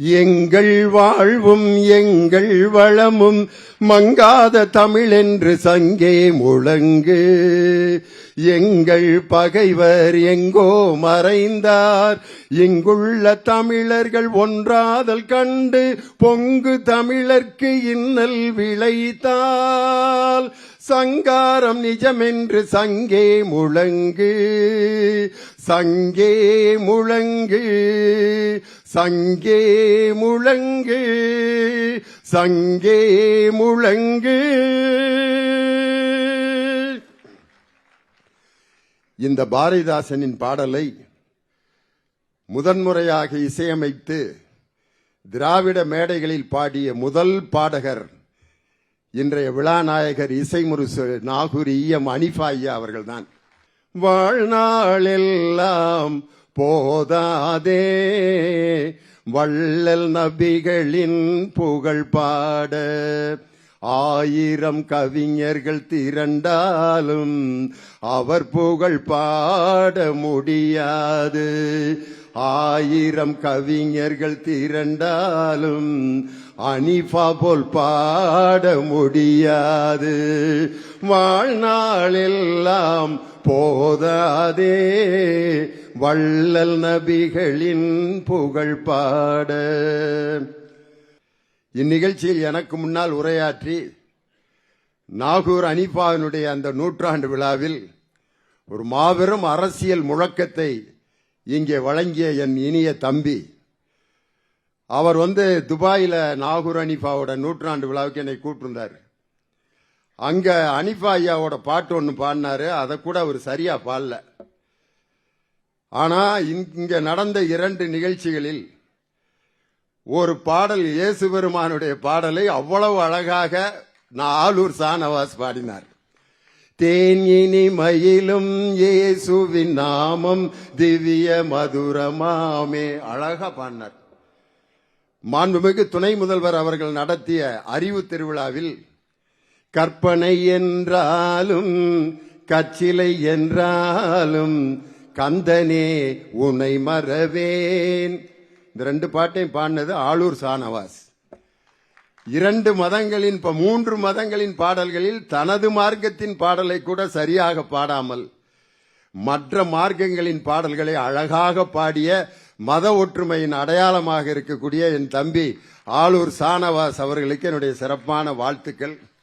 எங்கள் வாழ்வும் எங்கள் வளமும் மங்காத தமிழென்று சங்கே முழங்கு. எங்கள் பகைவர் எங்கோ மறைந்தார், இங்குள்ள தமிழர்கள் ஒன்றாதல் கண்டு பொங்கு தமிழர்க்கு இன்னல் விளைத்தால் சங்காரம் நிஜமென்று சங்கே முழங்கு. சங்கே முழங்கு, சங்கே முழங்கு, சங்கே முழங்கு. இந்த பாரதிதாசனின் பாடலை முதன்முறையாக இசையமைத்து திராவிட மேடைகளில் பாடிய முதல் பாடகர் இன்றைய விழாநாயகர் இசைமுரசு நாகூர் ஈயம் அனிஃபா ஐயா அவர்கள்தான். வாழ்நாளெல்லாம் போதாதே வள்ளல் நபிகளின் புகழ் பாட, ஆயிரம் கவிஞர்கள் திரண்டாலும் அவர் புகழ் பாட முடியாது. ஆயிரம் கவிஞர்கள் திரண்டாலும் அனிஃபா போல் பாட முடியாது. வாழ்நாளெல்லாம் போதாதே வள்ளல் நபிகளின் புகழ் பாட. இந்நிகழ்ச்சியில் எனக்கு முன்னால் உரையாற்றி நாகூர் அனிஃபாவினுடைய அந்த நூற்றாண்டு விழாவில் ஒரு மாபெரும் அரசியல் முழக்கத்தை இங்கே வழங்கிய என் இனிய தம்பி, அவர் துபாயில நாகூர் அனிஃபாவோட நூற்றாண்டு விழாவுக்கு என்னை கூப்பிட்டிருந்தார். அங்க அனிஃபா ஐயாவோட பாட்டு ஒன்று பாடினாரு. அதை கூட அவர் சரியா பாடல. ஆனா இங்க நடந்த 2 நிகழ்ச்சிகளில் ஒரு பாடல், இயேசு பெருமானுடைய பாடலை அவ்வளவு அழகாக ஆலூர் ஷானவாஸ் பாடினார். தேன் இனி மயிலும் இயேசுவின் நாமம் திவ்ய மதுரமாமே, அழகா பாடினார். மாண்புமிகு துணை முதல்வர் அவர்கள் நடத்திய அறிவு திருவிழாவில் கற்பனை என்றாலும் கச்சிலை என்றாலும் கந்தனே உனை மறவேன், இந்த 2 பாட்டையும் பாடினது ஆலூர் ஷானவாஸ். 2 மதங்களின் 3 மதங்களின் பாடல்களில் தனது மார்க்கத்தின் பாடலை கூட சரியாக பாடாமல் மற்ற மார்க்கங்களின் பாடல்களை அழகாக பாடிய மத ஒற்றுமையின் அடையாளமாக இருக்கக்கூடிய என் தம்பி ஆலூர் ஷானவாஸ் அவர்களுக்கு என்னுடைய சிறப்பான வாழ்த்துக்கள்.